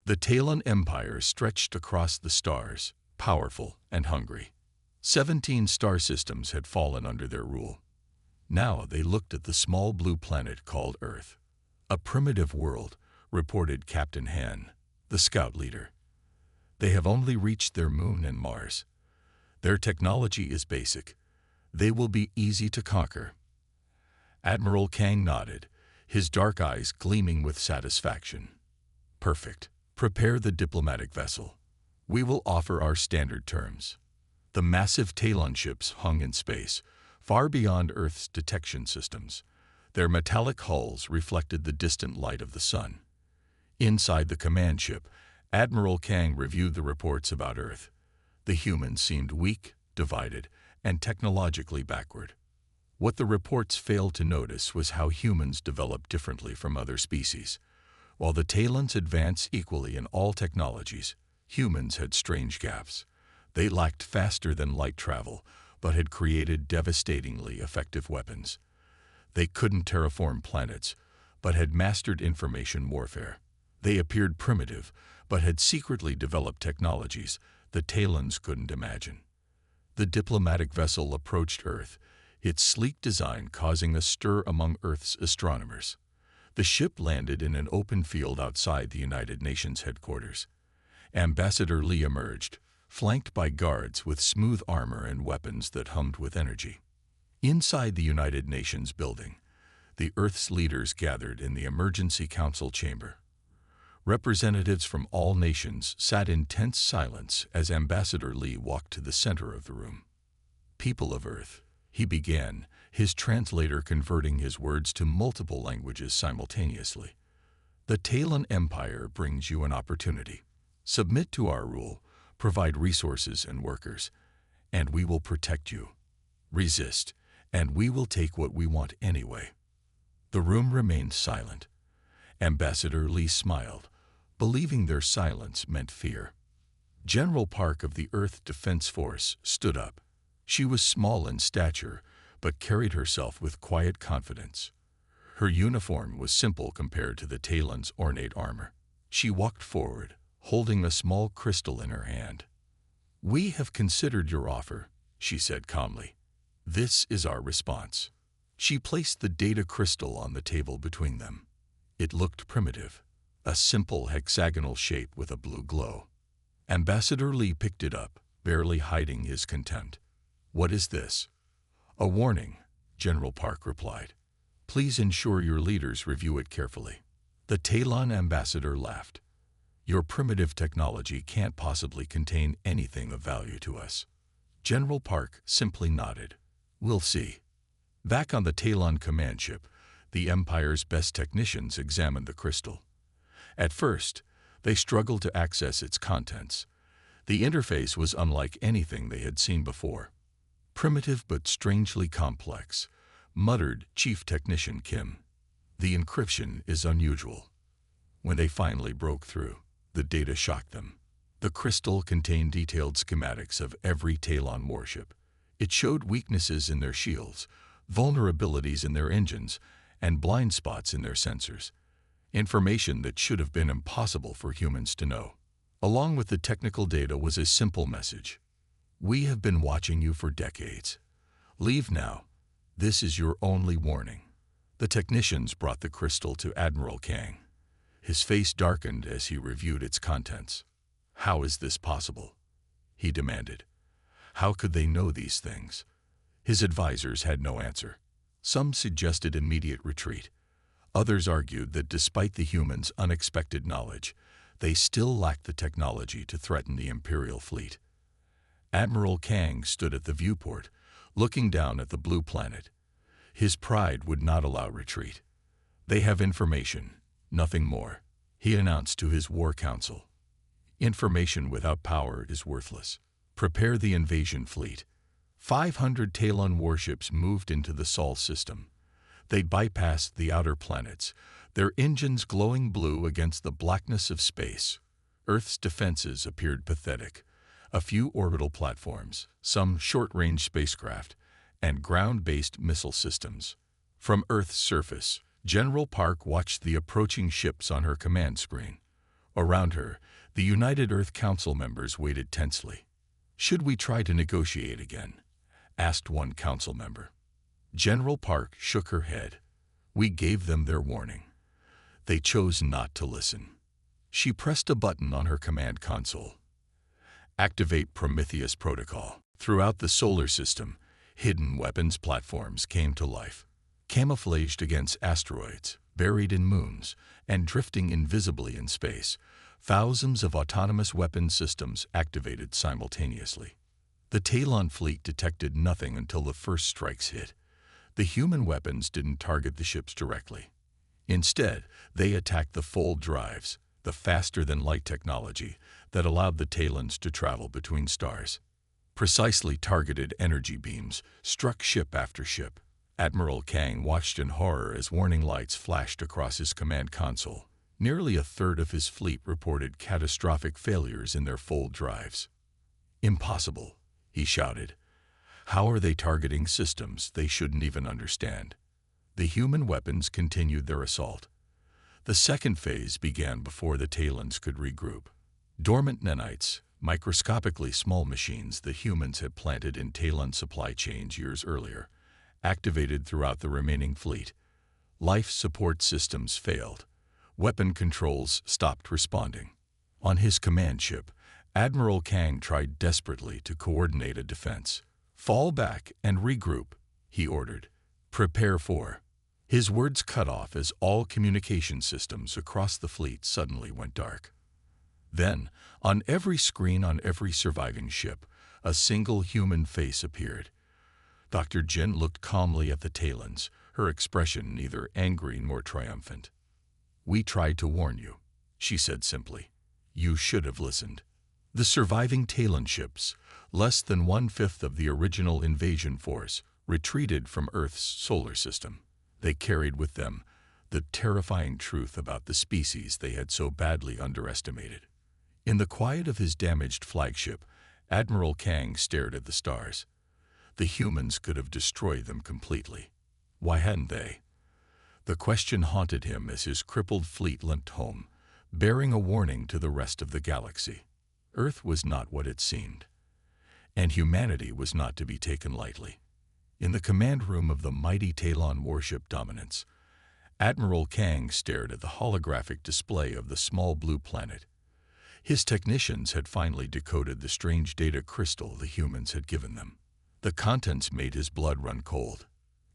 The Talon Empire stretched across the stars, powerful and hungry. 17 star systems had fallen under their rule. Now they looked at the small blue planet called Earth. "A primitive world," reported Captain Han, the scout leader. "They have only reached their moon and Mars. Their technology is basic. They will be easy to conquer." Admiral Kang nodded, his dark eyes gleaming with satisfaction. "Perfect. Prepare the diplomatic vessel. We will offer our standard terms." The massive Talon ships hung in space, far beyond Earth's detection systems. Their metallic hulls reflected the distant light of the sun. Inside the command ship, Admiral Kang reviewed the reports about Earth. The humans seemed weak, divided, and technologically backward. What the reports failed to notice was how humans developed differently from other species. While the Talons advanced equally in all technologies, humans had strange gaps. They lacked faster-than-light travel, but had created devastatingly effective weapons. They couldn't terraform planets, but had mastered information warfare. They appeared primitive, but had secretly developed technologies the Talons couldn't imagine. The diplomatic vessel approached Earth, its sleek design causing a stir among Earth's astronomers. The ship landed in an open field outside the United Nations headquarters. Ambassador Lee emerged, flanked by guards with smooth armor and weapons that hummed with energy. Inside the United Nations building, the Earth's leaders gathered in the Emergency Council chamber. Representatives from all nations sat in tense silence as Ambassador Lee walked to the center of the room. "People of Earth," he began, his translator converting his words to multiple languages simultaneously. "The Talon Empire brings you an opportunity. Submit to our rule, provide resources and workers, and we will protect you. Resist, and we will take what we want anyway." The room remained silent. Ambassador Lee smiled, believing their silence meant fear. General Park of the Earth Defense Force stood up. She was small in stature, but carried herself with quiet confidence. Her uniform was simple compared to the Talons' ornate armor. She walked forward, holding a small crystal in her hand. "We have considered your offer," she said calmly. "This is our response." She placed the data crystal on the table between them. It looked primitive, a simple hexagonal shape with a blue glow. Ambassador Lee picked it up, barely hiding his contempt. "What is this?" "A warning," General Park replied. "Please ensure your leaders review it carefully." The Talon ambassador laughed. "Your primitive technology can't possibly contain anything of value to us." General Park simply nodded. "We'll see." Back on the Talon command ship, the Empire's best technicians examined the crystal. At first, they struggled to access its contents. The interface was unlike anything they had seen before. "Primitive but strangely complex," muttered Chief Technician Kim. "The encryption is unusual." When they finally broke through, the data shocked them. The crystal contained detailed schematics of every Talon warship. It showed weaknesses in their shields, vulnerabilities in their engines, and blind spots in their sensors. Information that should have been impossible for humans to know. Along with the technical data was a simple message. "We have been watching you for decades. Leave now. This is your only warning." The technicians brought the crystal to Admiral Kang. His face darkened as he reviewed its contents. "How is this possible?" he demanded. "How could they know these things?" His advisors had no answer. Some suggested immediate retreat. Others argued that despite the humans' unexpected knowledge, they still lacked the technology to threaten the Imperial fleet. Admiral Kang stood at the viewport, looking down at the blue planet. His pride would not allow retreat. "They have information, nothing more," he announced to his war council. "Information without power is worthless. Prepare the invasion fleet." 500 Talon warships moved into the Sol system. They bypassed the outer planets, their engines glowing blue against the blackness of space. Earth's defenses appeared pathetic. A few orbital platforms, some short-range spacecraft, and ground-based missile systems. From Earth's surface, General Park watched the approaching ships on her command screen. Around her, the United Earth Council members waited tensely. "Should we try to negotiate again?" asked one council member. General Park shook her head. "We gave them their warning. They chose not to listen." She pressed a button on her command console. "Activate Prometheus Protocol." Throughout the solar system, hidden weapons platforms came to life. Camouflaged against asteroids, buried in moons, and drifting invisibly in space, thousands of autonomous weapons systems activated simultaneously. The Talon fleet detected nothing until the first strikes hit. The human weapons didn't target the ships directly. Instead, they attacked the fold drives, the faster-than-light technology that allowed the Talons to travel between stars. Precisely targeted energy beams struck ship after ship. Admiral Kang watched in horror as warning lights flashed across his command console. Nearly a third of his fleet reported catastrophic failures in their fold drives. "Impossible," he shouted. "How are they targeting systems they shouldn't even understand?" The human weapons continued their assault. The second phase began before the Talons could regroup. Dormant nanites, microscopically small machines the humans had planted in Talon supply chains years earlier, activated throughout the remaining fleet. Life support systems failed. Weapon controls stopped responding. On his command ship, Admiral Kang tried desperately to coordinate a defense. "Fall back and regroup," he ordered. "Prepare for." His words cut off as all communication systems across the fleet suddenly went dark. Then, on every screen on every surviving ship, a single human face appeared. Dr. Jin looked calmly at the Talons, her expression neither angry nor triumphant. "We tried to warn you," she said simply. "You should have listened." The surviving Talon ships, less than 1/5 of the original invasion force, retreated from Earth's solar system. They carried with them the terrifying truth about the species they had so badly underestimated. In the quiet of his damaged flagship, Admiral Kang stared at the stars. The humans could have destroyed them completely. Why hadn't they? The question haunted him as his crippled fleet limped home, bearing a warning to the rest of the galaxy. Earth was not what it seemed, and humanity was not to be taken lightly. In the command room of the mighty Talon warship Dominance, Admiral Kang stared at the holographic display of the small blue planet. His technicians had finally decoded the strange data crystal the humans had given them. The contents made his blood run cold.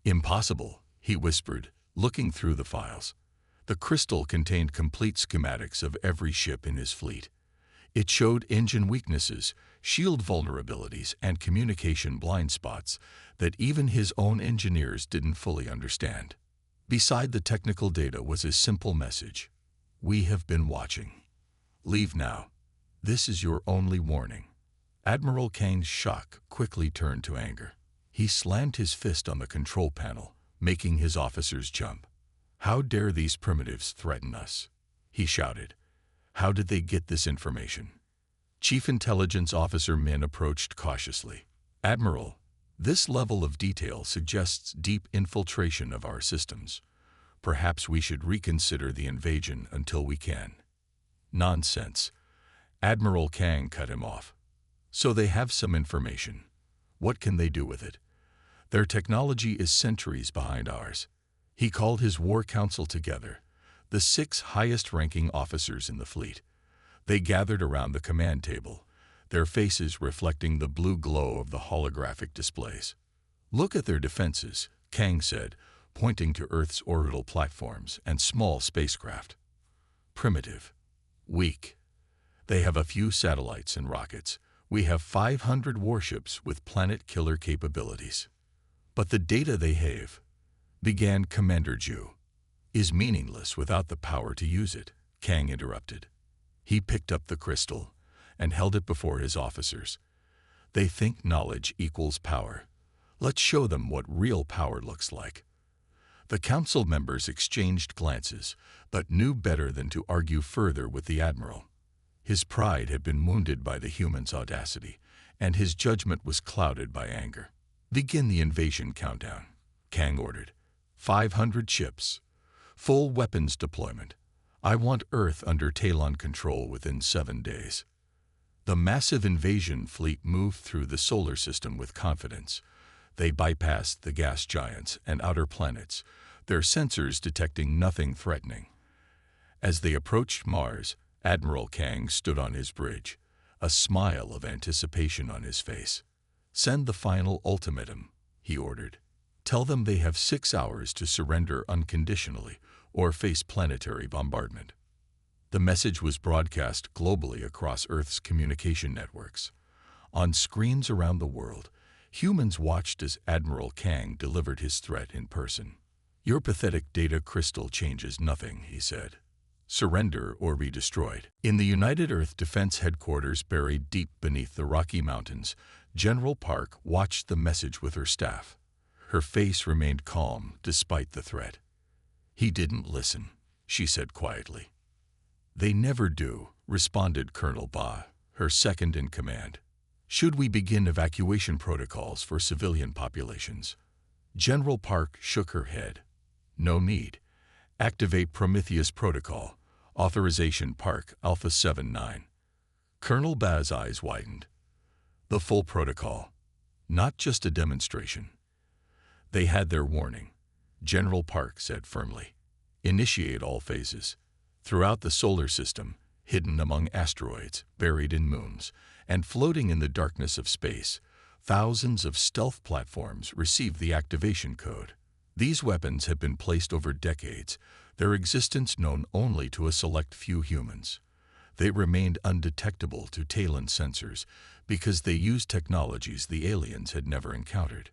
"Impossible," he whispered, looking through the files. The crystal contained complete schematics of every ship in his fleet. It showed engine weaknesses, shield vulnerabilities, and communication blind spots that even his own engineers didn't fully understand. Beside the technical data was a simple message: "We have been watching. Leave now. This is your only warning." Admiral Kang's shock quickly turned to anger. He slammed his fist on the control panel, making his officers jump. "How dare these primitives threaten us?" he shouted. "How did they get this information?" Chief Intelligence Officer Min approached cautiously. "Admiral, this level of detail suggests deep infiltration of our systems. Perhaps we should reconsider the invasion until we can." "Nonsense." Admiral Kang cut him off. "So they have some information. What can they do with it? Their technology is centuries behind ours." He called his war council together, the 6 highest-ranking officers in the fleet. They gathered around the command table, their faces reflecting the blue glow of the holographic displays. "Look at their defenses," Kang said, pointing to Earth's orbital platforms and small spacecraft. "Primitive. Weak. They have a few satellites and rockets. We have 500 warships with planet-killer capabilities. But the data they have," began Commander Ju. "Is meaningless without the power to use it," Kang interrupted. He picked up the crystal and held it before his officers. "They think knowledge equals power. Let's show them what real power looks like." The council members exchanged glances, but knew better than to argue further with the admiral. His pride had been wounded by the humans' audacity, and his judgment was clouded by anger. "Begin the invasion countdown," Kang ordered. 500 ships. Full weapons deployment. I want Earth under Talon control within 7 days. The massive invasion fleet moved through the solar system with confidence. They bypassed the gas giants and outer planets, their sensors detecting nothing threatening. As they approached Mars, Admiral Kang stood on his bridge, a smile of anticipation on his face. "Send the final ultimatum," he ordered. "Tell them they have 6 hours to surrender unconditionally or face planetary bombardment." The message was broadcast globally across Earth's communication networks. On screens around the world, humans watched as Admiral Kang delivered his threat in person. "Your pathetic data crystal changes nothing," he said. "Surrender or be destroyed." In the United Earth Defense Headquarters buried deep beneath the Rocky Mountains, General Park watched the message with her staff. Her face remained calm despite the threat. "He didn't listen," she said quietly. "They never do," responded Colonel Ba, her second in command. "Should we begin evacuation protocols for civilian populations?" General Park shook her head. "No need. Activate Prometheus Protocol. Authorization Park Alpha 79. Colonel Ba's eyes widened. "The full protocol. Not just a demonstration." "They had their warning," General Park said firmly. "Initiate all phases." Throughout the solar system, hidden among asteroids, buried in moons, and floating in the darkness of space, thousands of stealth platforms received the activation code. These weapons have been placed over decades, their existence known only to a select few humans. They remained undetectable to Talon sensors because they used technologies the aliens had never encountered.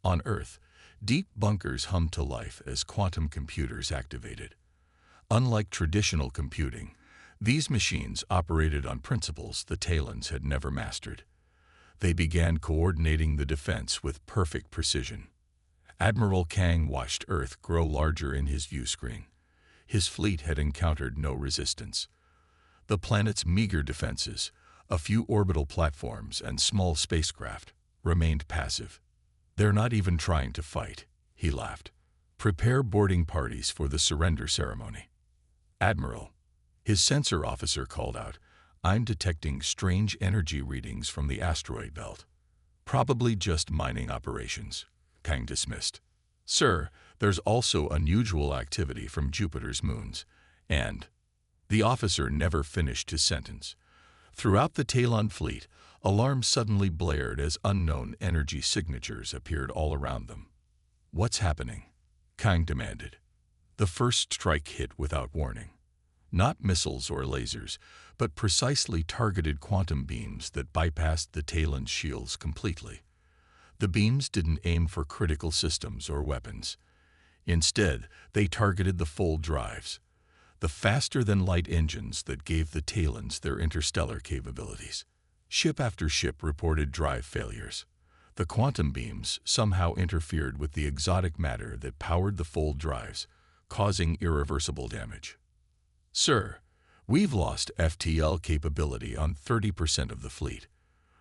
On Earth, deep bunkers hummed to life as quantum computers activated. Unlike traditional computing, these machines operated on principles the Talons had never mastered. They began coordinating the defense with perfect precision. Admiral Kang watched Earth grow larger in his view screen. His fleet had encountered no resistance. The planet's meager defenses, a few orbital platforms and small spacecraft, remained passive. "They're not even trying to fight," he laughed. "Prepare boarding parties for the surrender ceremony." "Admiral," his sensor officer called out, "I'm detecting strange energy readings from the asteroid belt." "Probably just mining operations," Kang dismissed. "Sir, there's also unusual activity from Jupiter's moons, and—" The officer never finished his sentence. Throughout the Talon fleet, alarms suddenly blared as unknown energy signatures appeared all around them. "What's happening?" Kang demanded. The first strike hit without warning. Not missiles or lasers, but precisely targeted quantum beams that bypassed the Talon's shields completely. The beams didn't aim for critical systems or weapons. Instead, they targeted the full drives, the faster-than-light engines that gave the Talons their interstellar capabilities. Ship after ship reported drive failures. The quantum beams somehow interfered with the exotic matter that powered the full drives, causing irreversible damage. "Sir, we've lost FTL capability on 30% of the fleet,"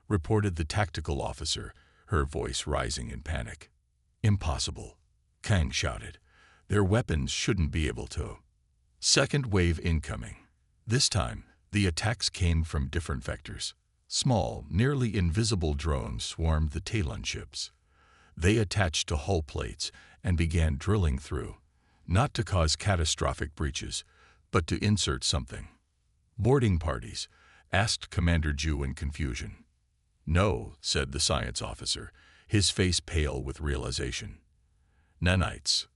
reported the tactical officer, her voice rising in panic. "Impossible," Kang shouted. "Their weapons shouldn't be able to." Second wave incoming. This time, the attacks came from different vectors. Small, nearly invisible drones swarmed the Talon ships. They attached to hull plates and began drilling through, not to cause catastrophic breaches, but to insert something. "Boarding parties?" asked Commander Ju in confusion. "No," said the science officer, his face pale with realization. "Nanites."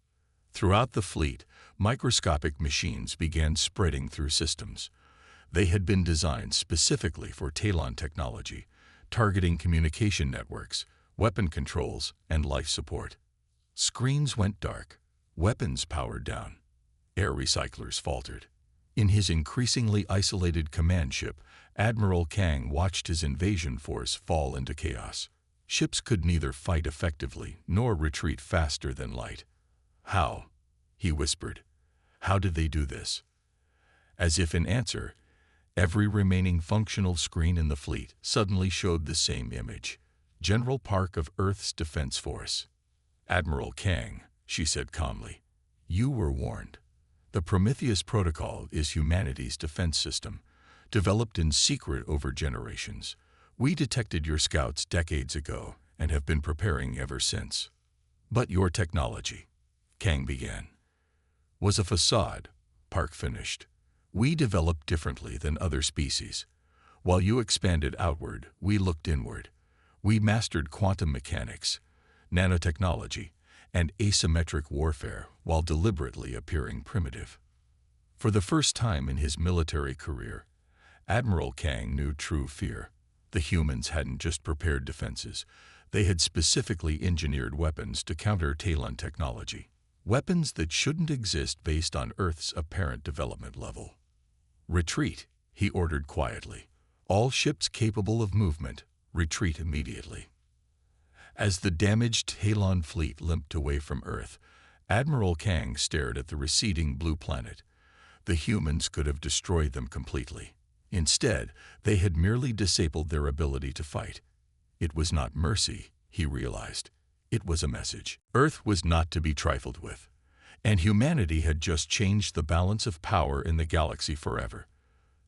Throughout the fleet, microscopic machines began spreading through systems. They had been designed specifically for Talon technology, targeting communication networks, weapon controls, and life support. Screens went dark, weapons powered down. Air recyclers faltered. In his increasingly isolated command ship, Admiral Kang watched his invasion force fall into chaos. Ships could neither fight effectively nor retreat faster than light. "How?" he whispered. "How did they do this?" As if in answer, every remaining functional screen in the fleet suddenly showed the same image. General Park of Earth's Defense Force. "Admiral Kang," she said calmly, "you were warned. The Prometheus Protocol is humanity's defense system, developed in secret over generations. We detected your scouts decades ago and have been preparing ever since. But your technology, Kang began, was a facade, Park finished. We developed differently than other species. While you expanded outward, we looked inward. We mastered quantum mechanics, nanotechnology, and asymmetric warfare while deliberately appearing primitive. For the first time in his military career, Admiral Kang knew true fear. The humans hadn't just prepared defenses. They had specifically engineered weapons to counter Talon technology. Weapons that shouldn't exist based on Earth's apparent development level. Retreat, he ordered quietly. All ships capable of movement, retreat immediately. As the damaged Talon fleet limped away from Earth, Admiral Kang stared at the receding blue planet. The humans could have destroyed them completely. Instead, they had merely disabled their ability to fight. It was not mercy, he realized. It was a message. Earth was not to be trifled with, and humanity had just changed the balance of power in the galaxy forever.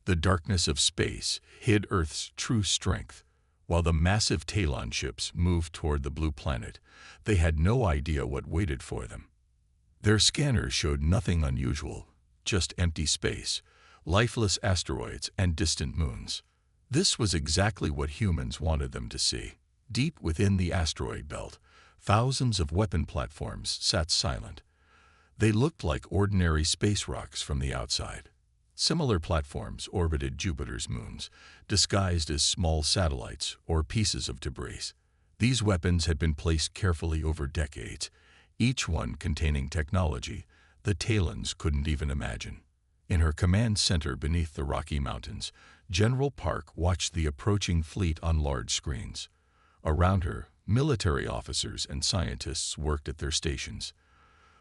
The darkness of space hid Earth's true strength. While the massive Talon ships moved toward the blue planet, they had no idea what waited for them. Their scanners showed nothing unusual, just empty space, lifeless asteroids, and distant moons. This was exactly what humans wanted them to see. Deep within the asteroid belt, thousands of weapon platforms sat silent. They looked like ordinary space rocks from the outside. Similar platforms orbited Jupiter's moons, disguised as small satellites or pieces of debris. These weapons had been placed carefully over decades, each one containing technology the Talons couldn't even imagine. In her command center beneath the Rocky Mountains, General Park watched the approaching fleet on large screens. Around her, military officers and scientists worked at their stations.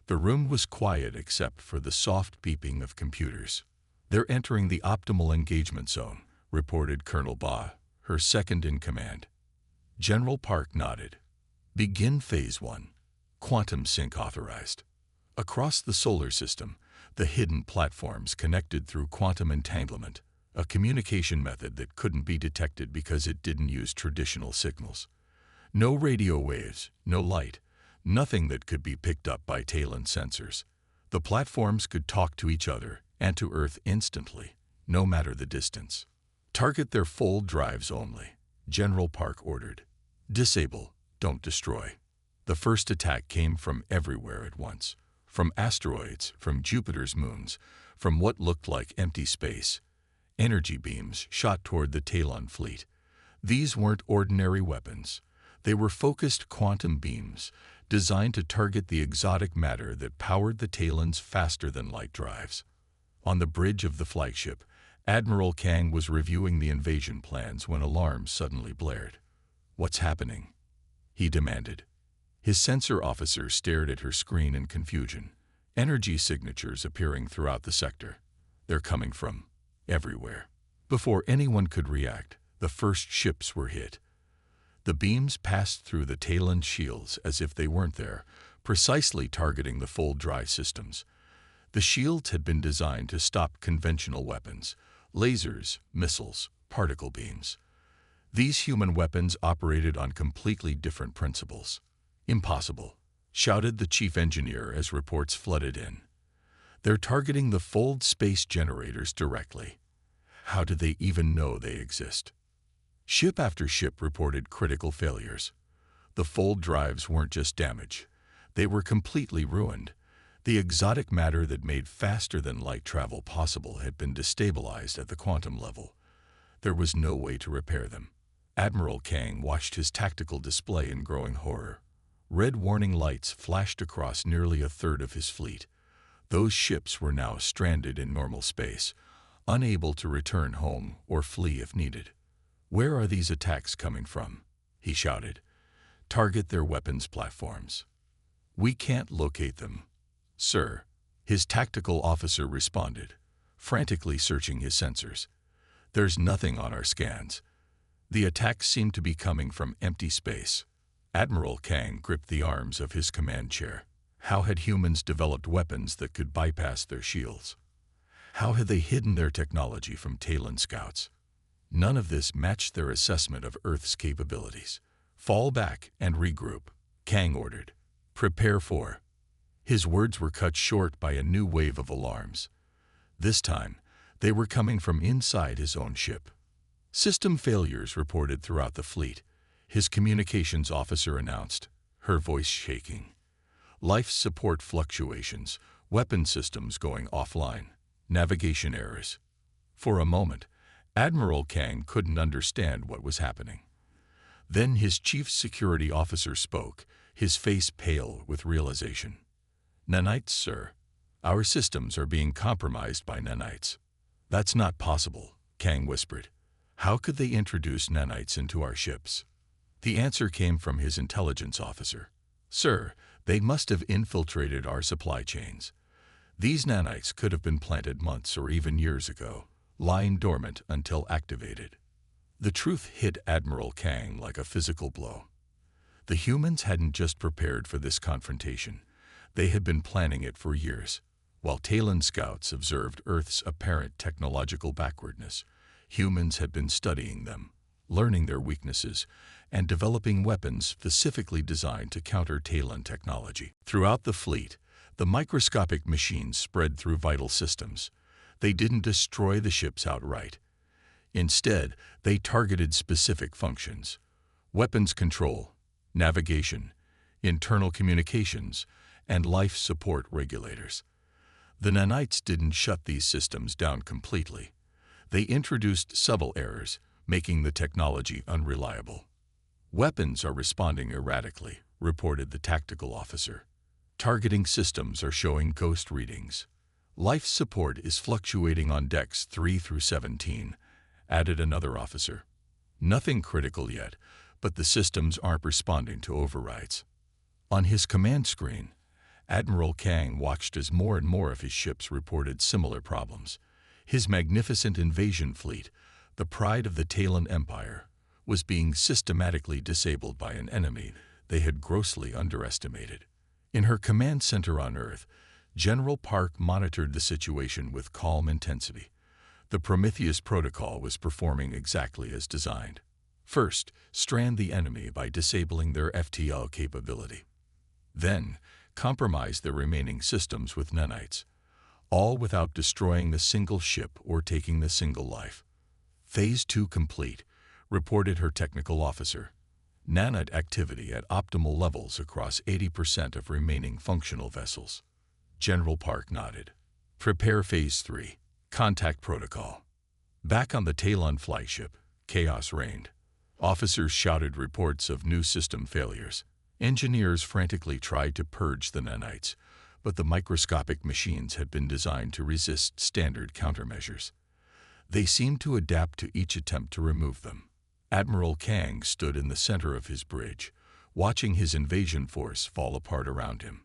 The room was quiet except for the soft beeping of computers. "They're entering the optimal engagement zone," reported Colonel Ba, her second in command. General Park nodded. "Begin Phase 1. Quantum sync authorized." Across the solar system, the hidden platforms connected through quantum entanglement, a communication method that couldn't be detected because it didn't use traditional signals. No radio waves, no light, nothing that could be picked up by Talon sensors. The platforms could talk to each other and to Earth instantly, no matter the distance. "Target their full drives only," General Park ordered. "Disable, don't destroy." The first attack came from everywhere at once. From asteroids, from Jupiter's moons, from what looked like empty space. Energy beams shot toward the Talon fleet. These weren't ordinary weapons. They were focused quantum beams, designed to target the exotic matter that powered the Talon's faster-than-light drives. On the bridge of the flagship, Admiral Kang was reviewing the invasion plans when alarms suddenly blared. "What's happening?" he demanded. His sensor officer stared at her screen in confusion, energy signatures appearing throughout the sector. "They're coming from everywhere." Before anyone could react, the first ships were hit. The beams passed through the Talon shields as if they weren't there, precisely targeting the full drive systems. The shields had been designed to stop conventional weapons, lasers, missiles, particle beams. These human weapons operated on completely different principles. "Impossible," shouted the chief engineer as reports flooded in. "They're targeting the fold space generators directly. How do they even know they exist?" Ship after ship reported critical failures. The fold drives weren't just damaged. They were completely ruined. The exotic matter that made faster-than-light travel possible had been destabilized at the quantum level. There was no way to repair them. Admiral Kang watched his tactical display in growing horror. Red warning lights flashed across nearly a third of his fleet. Those ships were now stranded in normal space, unable to return home or flee if needed. "Where are these attacks coming from?" he shouted. "Target their weapons platforms." "We can't locate them, sir," his tactical officer responded, frantically searching his sensors. "There's nothing on our scans. The attacks seem to be coming from empty space." Admiral Kang gripped the arms of his command chair. How had humans developed weapons that could bypass their shields? How had they hidden their technology from Talon scouts? None of this matched their assessment of Earth's capabilities. Fall back and regroup, Kang ordered. Prepare for. His words were cut short by a new wave of alarms. This time, they were coming from inside his own ship. System failures reported throughout the fleet, his communications officer announced, her voice shaking. Life support fluctuations, weapon systems going offline, navigation errors. For a moment, Admiral Kang couldn't understand what was happening. Then his chief security officer spoke, his face pale with realization. Nanites, sir. Our systems are being compromised by nanites. That's not possible, Kang whispered. How could they introduce nanites into our ships? The answer came from his intelligence officer. Sir, they must have infiltrated our supply chains. These nanites could have been planted months or even years ago, lying dormant until activated. The truth hit Admiral Kang like a physical blow. The humans hadn't just prepared for this confrontation. They had been planning it for years. While Talon scouts observed Earth's apparent technological backwardness, humans had been studying them, learning their weaknesses, and developing weapons specifically designed to counter Talon technology. Throughout the fleet, the microscopic machines spread through vital systems. They didn't destroy the ships outright. Instead, they targeted specific functions: weapons control, navigation, internal communications, and life support regulators. The nanites didn't shut these systems down completely. They introduced subtle errors, making the technology unreliable. Weapons are responding erratically, reported the tactical officer. Targeting systems are showing ghost readings. Life support is fluctuating on decks 3 through 17, added another officer. Nothing critical yet, but the systems aren't responding to overrides. On his command screen, Admiral Kang watched as more and more of his ships reported similar problems. His magnificent invasion fleet, the pride of the Talon Empire, was being systematically disabled by an enemy they had grossly underestimated. In her command center on Earth, General Park monitored the situation with calm intensity. The Prometheus protocol was performing exactly as designed. First, strand the enemy by disabling their FTL capability. Then, compromise their remaining systems with nanites, all without destroying the single ship or taking the single life. Phase 2 complete, reported her technical officer. Nanite activity at optimal levels across 80% of remaining functional vessels. General Park nodded. Prepare Phase 3. Contact protocol. Back on the Talon flagship, chaos reigned. Officers shouted reports of new system failures. Engineers frantically tried to purge the nanites, but the microscopic machines had been designed to resist standard countermeasures. They seemed to adapt to each attempt to remove them. Admiral Kang stood in the center of his bridge, watching his invasion force fall apart around him.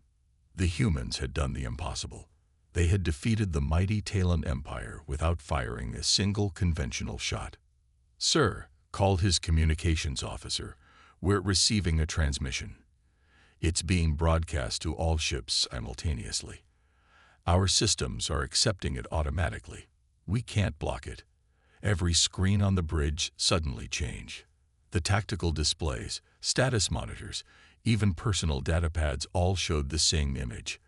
The humans had done the impossible. They had defeated the mighty Talon Empire without firing a single conventional shot. Sir, called his communications officer, we're receiving a transmission. It's being broadcast to all ships simultaneously. Our systems are accepting it automatically. We can't block it. Every screen on the bridge suddenly changed. The tactical displays, status monitors, even personal data pads all showed the same image.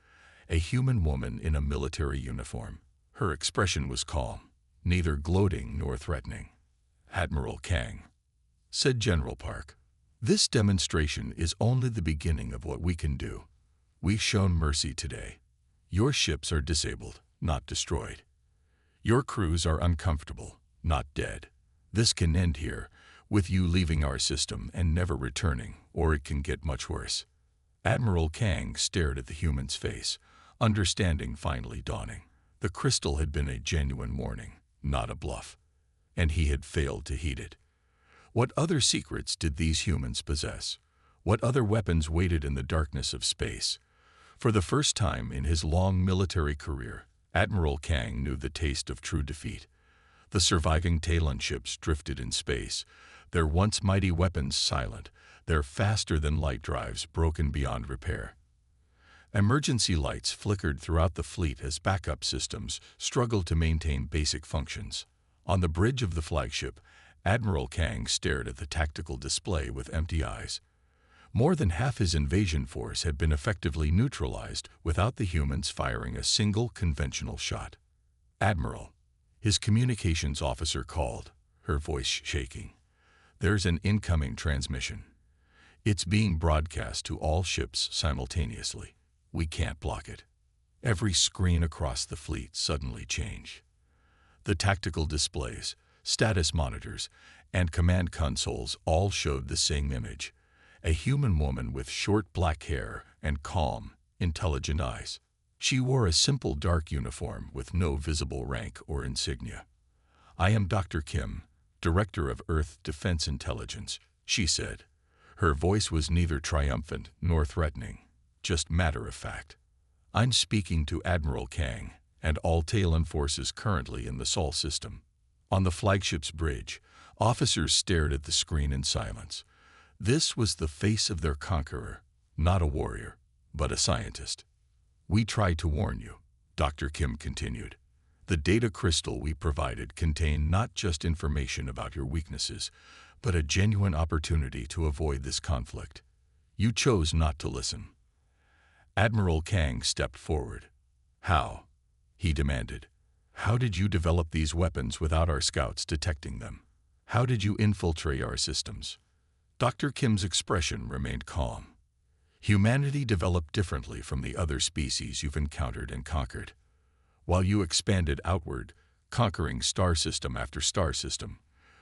A human woman in a military uniform. Her expression was calm, neither gloating nor threatening. Admiral Kang, said General Park, this demonstration is only the beginning of what we can do. We've shown mercy today. Your ships are disabled, not destroyed. Your crews are uncomfortable, not dead. This can end here, with you leaving our system and never returning, or it can get much worse. Admiral Kang stared at the human's face, understanding finally dawning. The crystal had been a genuine warning, not a bluff, and he had failed to heed it. What other secrets did these humans possess? What other weapons waited in the darkness of space? For the first time in his long military career, Admiral Kang knew the taste of true defeat. The surviving Talon ships drifted in space, their once mighty weapons silent, their faster-than-light drives broken beyond repair. Emergency lights flickered throughout the fleet as backup systems struggled to maintain basic functions. On the bridge of the flagship, Admiral Kang stared at the tactical display with empty eyes. More than half his invasion force had been effectively neutralized without the humans firing a single conventional shot. "Admiral," his communications officer called, her voice shaking. "There's an incoming transmission. It's being broadcast to all ships simultaneously. We can't block it." Every screen across the fleet suddenly changed. The tactical displays, status monitors, and command consoles all showed the same image: a human woman with short black hair and calm, intelligent eyes. She wore a simple dark uniform with no visible rank or insignia. "I am Dr. Kim, Director of Earth Defense Intelligence," she said. Her voice was neither triumphant nor threatening, just matter-of-fact. "I'm speaking to Admiral Kang and all Talon forces currently in the Sol system." On the flagship's bridge, officers stared at the screen in silence. This was the face of their conqueror, not a warrior, but a scientist. "We tried to warn you," Dr. Kim continued. "The data crystal we provided contained not just information about your weaknesses, but a genuine opportunity to avoid this conflict. You chose not to listen." Admiral Kang stepped forward. "How?" he demanded. "How did you develop these weapons without our scouts detecting them? How did you infiltrate our systems?" Dr. Kim's expression remained calm. "Humanity developed differently from the other species you've encountered and conquered. While you expanded outward, conquering star system after star system,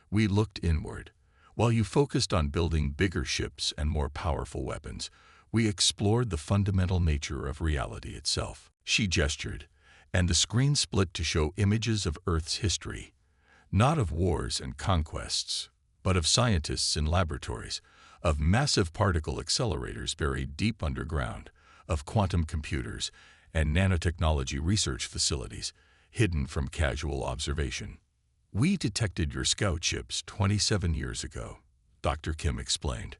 we looked inward. While you focused on building bigger ships and more powerful weapons, we explored the fundamental nature of reality itself." She gestured, and the screen split to show images of Earth's history, not of wars and conquests, but of scientists in laboratories, of massive particle accelerators buried deep underground, of quantum computers and nanotechnology research facilities hidden from casual observation. "We detected your scout ships 27 years ago," Dr. Kim explained.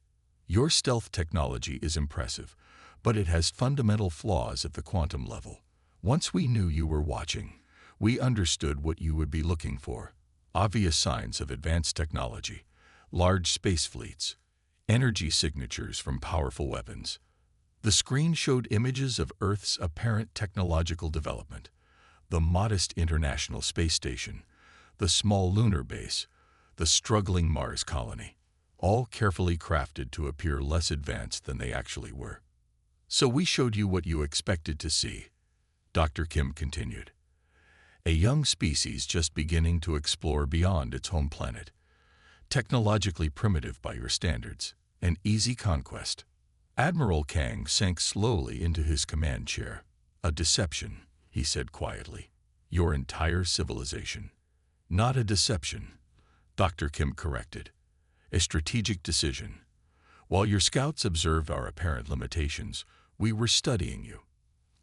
"Your stealth technology is impressive, but it has fundamental flaws at the quantum level. Once we knew you were watching, we understood what you would be looking for: obvious signs of advanced technology, large space fleets, energy signatures from powerful weapons." The screen showed images of Earth's apparent technological development: the modest International Space Station, the small lunar base, the struggling Mars colony, all carefully crafted to appear less advanced than they actually were. "So we showed you what you expected to see," Dr. Kim continued. "A young species just beginning to explore beyond its home planet. Technologically primitive by your standards, an easy conquest." Admiral Kang sank slowly into his command chair. "A deception," he said quietly. "Your entire civilization." "Not a deception," Dr. Kim corrected. "A strategic decision. While your scouts observed our apparent limitations, we were studying you,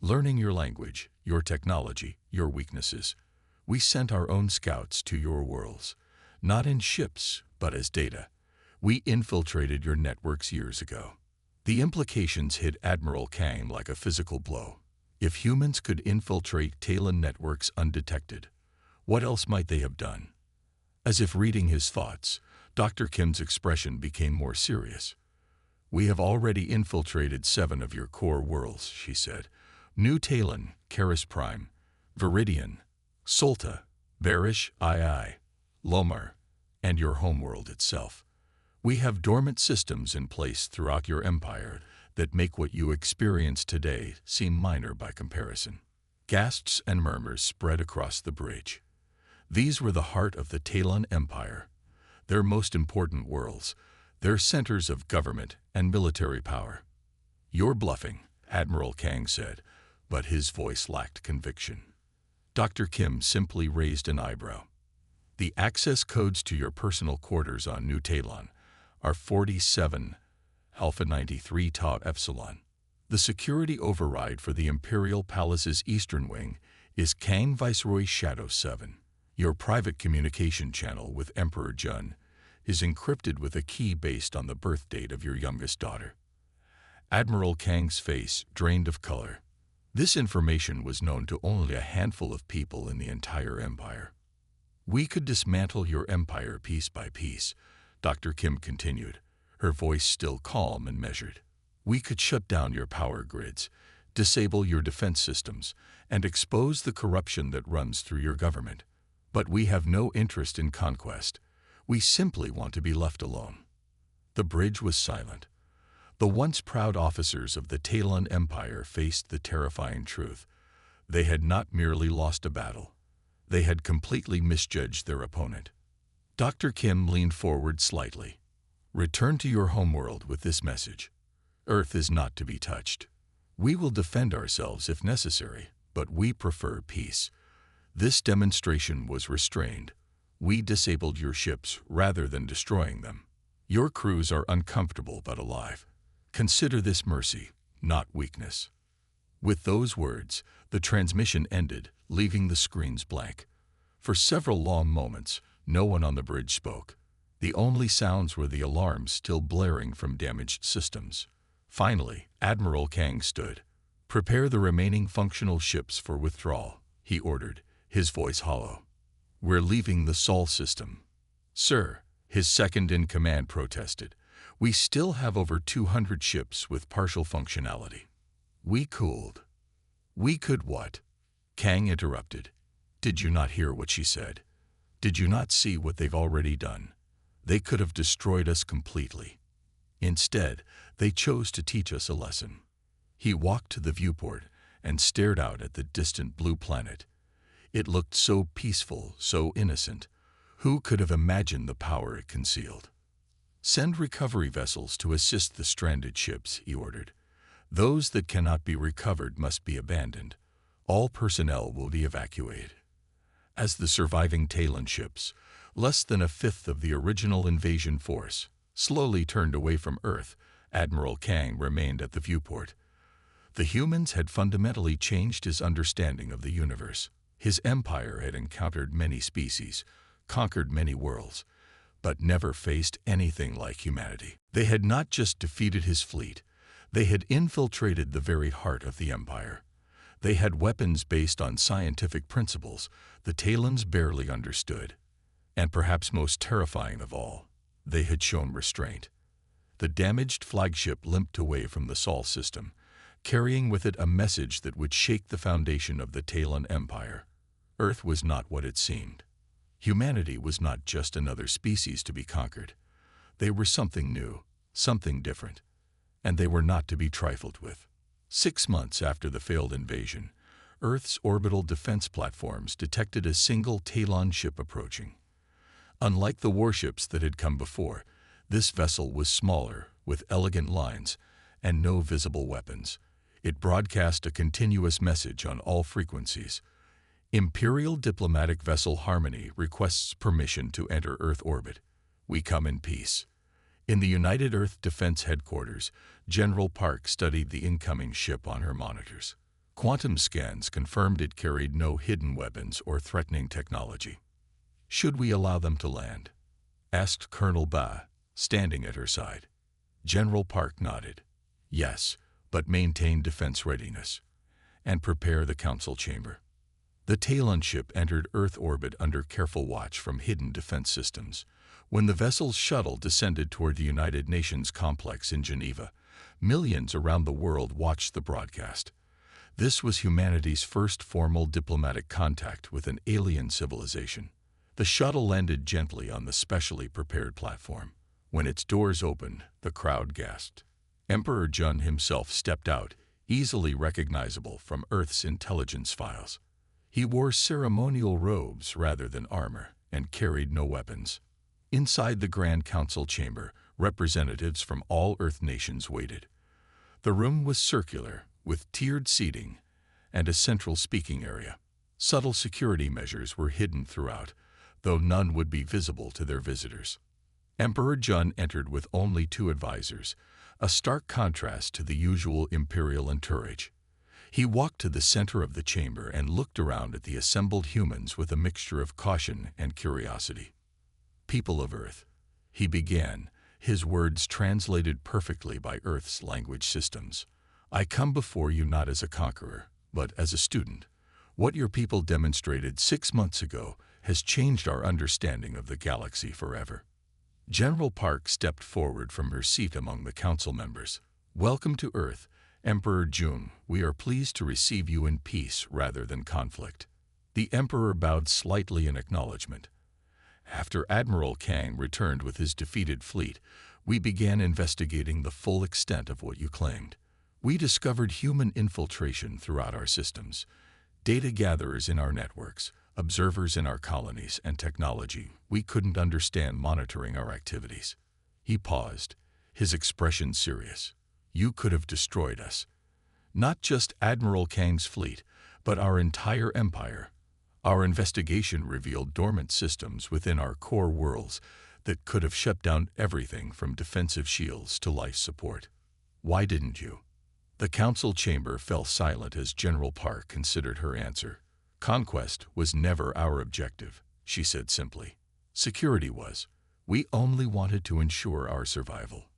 learning your language, your technology, your weaknesses. We sent our own scouts to your worlds, not in ships, but as data. We infiltrated your networks years ago." The implications hit Admiral Kang like a physical blow. If humans could infiltrate Talon networks undetected, what else might they have done? As if reading his thoughts, Dr. Kim's expression became more serious. "We have already infiltrated 7 of your core worlds," she said. "New Talon, Karis Prime, Viridian, Solta, Barish II, Lomar, and your homeworld itself. We have dormant systems in place throughout your empire that make what you experience today seem minor by comparison." Gasps and murmurs spread across the bridge. These were the heart of the Talon Empire, their most important worlds, their centers of government and military power. "You're bluffing," Admiral Kang said, but his voice lacked conviction. Dr. Kim simply raised an eyebrow. "The access codes to your personal quarters on New Talon are 47 Alpha 93 Tau Epsilon. The security override for the Imperial Palace's eastern wing is Kang Viceroy Shadow 7. Your private communication channel with Emperor Jun is encrypted with a key based on the birth date of your youngest daughter." Admiral Kang's face drained of color. This information was known to only a handful of people in the entire empire. "We could dismantle your empire piece by piece," Dr. Kim continued, her voice still calm and measured. "We could shut down your power grids, disable your defense systems, and expose the corruption that runs through your government. But we have no interest in conquest. We simply want to be left alone." The bridge was silent. The once proud officers of the Talon Empire faced the terrifying truth. They had not merely lost a battle. They had completely misjudged their opponent. Dr. Kim leaned forward slightly. "Return to your homeworld with this message. Earth is not to be touched. We will defend ourselves if necessary, but we prefer peace." This demonstration was restrained. "We disabled your ships rather than destroying them. Your crews are uncomfortable but alive. Consider this mercy, not weakness." With those words, the transmission ended, leaving the screens blank. For several long moments, no one on the bridge spoke. The only sounds were the alarms still blaring from damaged systems. Finally, Admiral Kang stood. "Prepare the remaining functional ships for withdrawal," he ordered, his voice hollow. "We're leaving the Sol system." "Sir," his second-in-command protested, "we still have over 200 ships with partial functionality." "We cooled." "We could what?" Kang interrupted. "Did you not hear what she said? Did you not see what they've already done? They could have destroyed us completely. Instead, they chose to teach us a lesson." He walked to the viewport and stared out at the distant blue planet. It looked so peaceful, so innocent. Who could have imagined the power it concealed? "Send recovery vessels to assist the stranded ships," he ordered. "Those that cannot be recovered must be abandoned. All personnel will be evacuated." As the surviving Talon ships, less than a fifth of the original invasion force, slowly turned away from Earth, Admiral Kang remained at the viewport. The humans had fundamentally changed his understanding of the universe. His empire had encountered many species, conquered many worlds, but never faced anything like humanity. They had not just defeated his fleet, they had infiltrated the very heart of the empire. They had weapons based on scientific principles the Talons barely understood. And perhaps most terrifying of all, they had shown restraint. The damaged flagship limped away from the Sol system, carrying with it a message that would shake the foundation of the Talon Empire. Earth was not what it seemed. Humanity was not just another species to be conquered. They were something new, something different, and they were not to be trifled with. 6 months after the failed invasion, Earth's orbital defense platforms detected a single Talon ship approaching. Unlike the warships that had come before, this vessel was smaller, with elegant lines, and no visible weapons. It broadcast a continuous message on all frequencies. "Imperial Diplomatic Vessel Harmony requests permission to enter Earth orbit. We come in peace." In the United Earth Defense Headquarters, General Park studied the incoming ship on her monitors. Quantum scans confirmed it carried no hidden weapons or threatening technology. "Should we allow them to land?" asked Colonel Ba, standing at her side. General Park nodded. "Yes, but maintain defense readiness. And prepare the council chamber." The Talon ship entered Earth orbit under careful watch from hidden defense systems. When the vessel's shuttle descended toward the United Nations complex in Geneva, millions around the world watched the broadcast. This was humanity's first formal diplomatic contact with an alien civilization. The shuttle landed gently on the specially prepared platform. When its doors opened, the crowd gasped. Emperor Jun himself stepped out, easily recognizable from Earth's intelligence files. He wore ceremonial robes rather than armor and carried no weapons. Inside the Grand Council chamber, representatives from all Earth nations waited. The room was circular, with tiered seating and a central speaking area. Subtle security measures were hidden throughout, though none would be visible to their visitors. Emperor Jun entered with only 2 advisors, a stark contrast to the usual imperial entourage. He walked to the center of the chamber and looked around at the assembled humans with a mixture of caution and curiosity. "People of Earth," he began, his words translated perfectly by Earth's language systems. "I come before you not as a conqueror, but as a student. What your people demonstrated 6 months ago has changed our understanding of the galaxy forever." General Park stepped forward from her seat among the council members. "Welcome to Earth, Emperor Jun. We are pleased to receive you in peace rather than conflict." The Emperor bowed slightly in acknowledgement. "After Admiral Kang returned with his defeated fleet, we began investigating the full extent of what you claimed. We discovered human infiltration throughout our systems, data gatherers in our networks, observers in our colonies, and technology we couldn't understand monitoring our activities." He paused, his expression serious. "You could have destroyed us. Not just Admiral Kang's fleet, but our entire empire. Our investigation revealed dormant systems within our core worlds that could have shut down everything from defensive shields to life support. Why didn't you?" The council chamber fell silent as General Park considered her answer. "Conquest was never our objective," she said simply. "Security was. We only wanted to ensure our survival."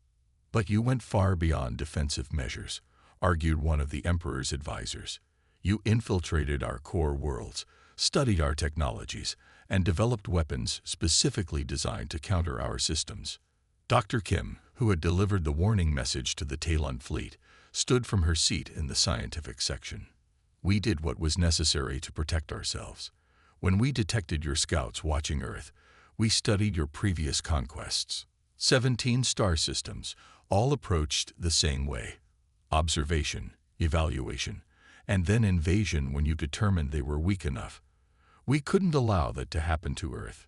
"But you went far beyond defensive measures," argued one of the Emperor's advisors. "You infiltrated our core worlds, studied our technologies, and developed weapons specifically designed to counter our systems." Dr. Kim, who had delivered the warning message to the Talon fleet, stood from her seat in the scientific section. "We did what was necessary to protect ourselves. When we detected your scouts watching Earth, we studied your previous conquests. 17 star systems, all approached the same way. Observation, evaluation, and then invasion when you determined they were weak enough. We couldn't allow that to happen to Earth."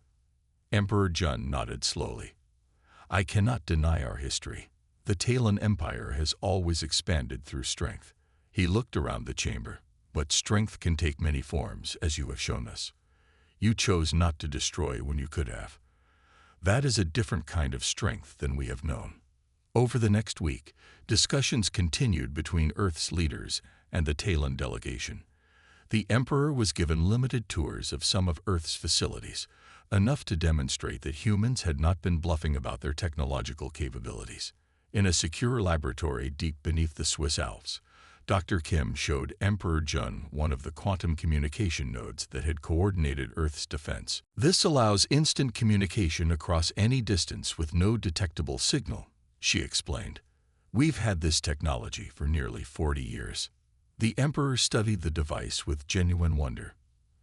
Emperor Jun nodded slowly. "I cannot deny our history. The Talon Empire has always expanded through strength." He looked around the chamber. "But strength can take many forms, as you have shown us. You chose not to destroy when you could have. That is a different kind of strength than we have known." Over the next week, discussions continued between Earth's leaders and the Talon delegation. The Emperor was given limited tours of some of Earth's facilities, enough to demonstrate that humans had not been bluffing about their technological capabilities. In a secure laboratory deep beneath the Swiss Alps, Dr. Kim showed Emperor Jun one of the quantum communication nodes that had coordinated Earth's defense. "This allows instant communication across any distance with no detectable signal," she explained. "We've had this technology for nearly 40 years." The Emperor studied the device with genuine wonder.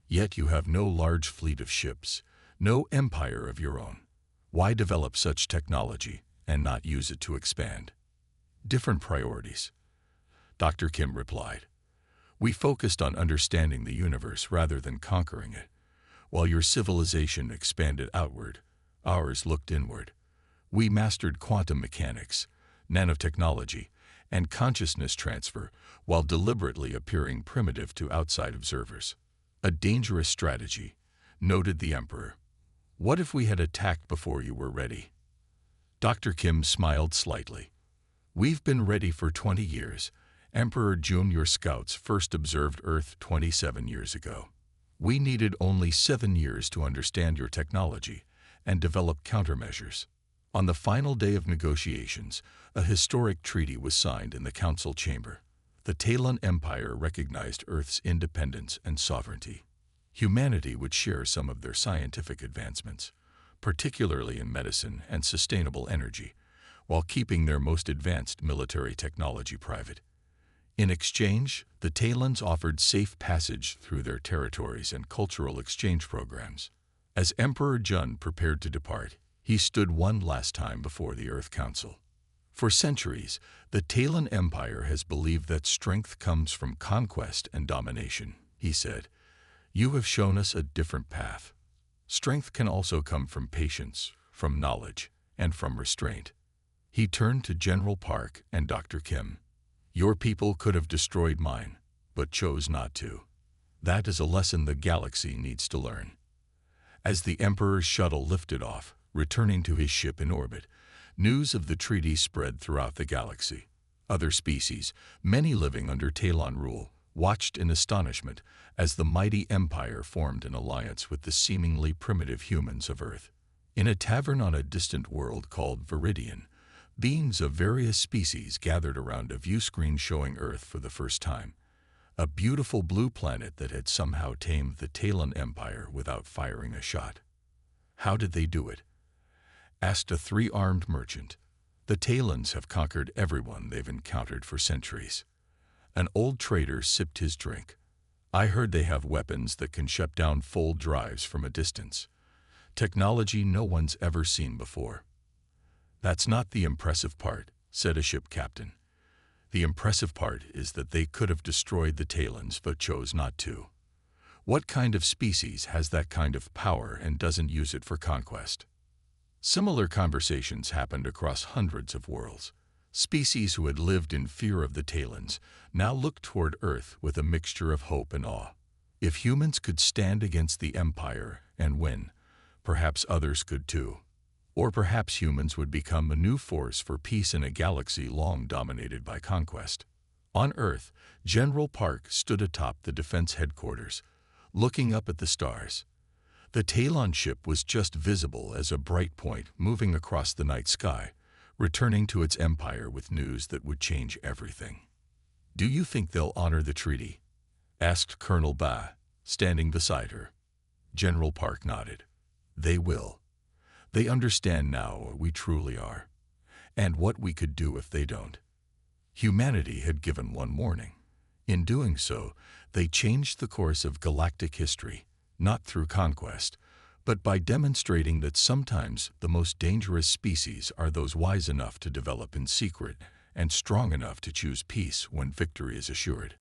"Yet you have no large fleet of ships, no empire of your own. Why develop such technology and not use it to expand?" "Different priorities," Dr. Kim replied. "We focused on understanding the universe rather than conquering it. While your civilization expanded outward, ours looked inward. We mastered quantum mechanics, nanotechnology, and consciousness transfer while deliberately appearing primitive to outside observers." "A dangerous strategy," noted the Emperor. "What if we had attacked before you were ready?" Dr. Kim smiled slightly. "We've been ready for 20 years. Emperor Jun, your scouts first observed Earth 27 years ago. We needed only 7 years to understand your technology and develop countermeasures." On the final day of negotiations, a historic treaty was signed in the council chamber. The Talon Empire recognized Earth's independence and sovereignty. Humanity would share some of their scientific advancements, particularly in medicine and sustainable energy, while keeping their most advanced military technology private. In exchange, the Talons offered safe passage through their territories and cultural exchange programs. As Emperor Jun prepared to depart, he stood one last time before the Earth Council. "For centuries, the Talon Empire has believed that strength comes from conquest and domination," he said. "You have shown us a different path. Strength can also come from patience, from knowledge, and from restraint." He turned to General Park and Dr. Kim. "Your people could have destroyed mine, but chose not to. That is a lesson the galaxy needs to learn." As the Emperor's shuttle lifted off, returning to his ship in orbit, news of the treaty spread throughout the galaxy. Other species, many living under Talon rule, watched in astonishment as the mighty empire formed an alliance with the seemingly primitive humans of Earth. In a tavern on a distant world called Viridian, beings of various species gathered around a view screen showing Earth for the first time, a beautiful blue planet that had somehow tamed the Talon Empire without firing a shot. How did they do it? Asked a three-armed merchant. The Talons have conquered everyone they've encountered for centuries. An old trader sipped his drink. I heard they have weapons that can shut down full drives from a distance. Technology no one's ever seen before. That's not the impressive part, said a ship captain. The impressive part is that they could have destroyed the Talons but chose not to. What kind of species has that kind of power and doesn't use it for conquest? Similar conversations happened across hundreds of worlds. Species who had lived in fear of the Talons now looked toward Earth with a mixture of hope and awe. If humans could stand against the Empire and win, perhaps others could too. Or perhaps humans would become a new force for peace in a galaxy long dominated by conquest. On Earth, General Park stood atop the defense headquarters, looking up at the stars. The Talon ship was just visible as a bright point moving across the night sky, returning to its empire with news that would change everything. "Do you think they'll honor the treaty?" asked Colonel Ba, standing beside her. General Park nodded. "They will. They understand now what we truly are, and what we could do if they don't." Humanity had given one warning. In doing so, they changed the course of galactic history, not through conquest, but by demonstrating that sometimes the most dangerous species are those wise enough to develop in secret and strong enough to choose peace when victory is assured.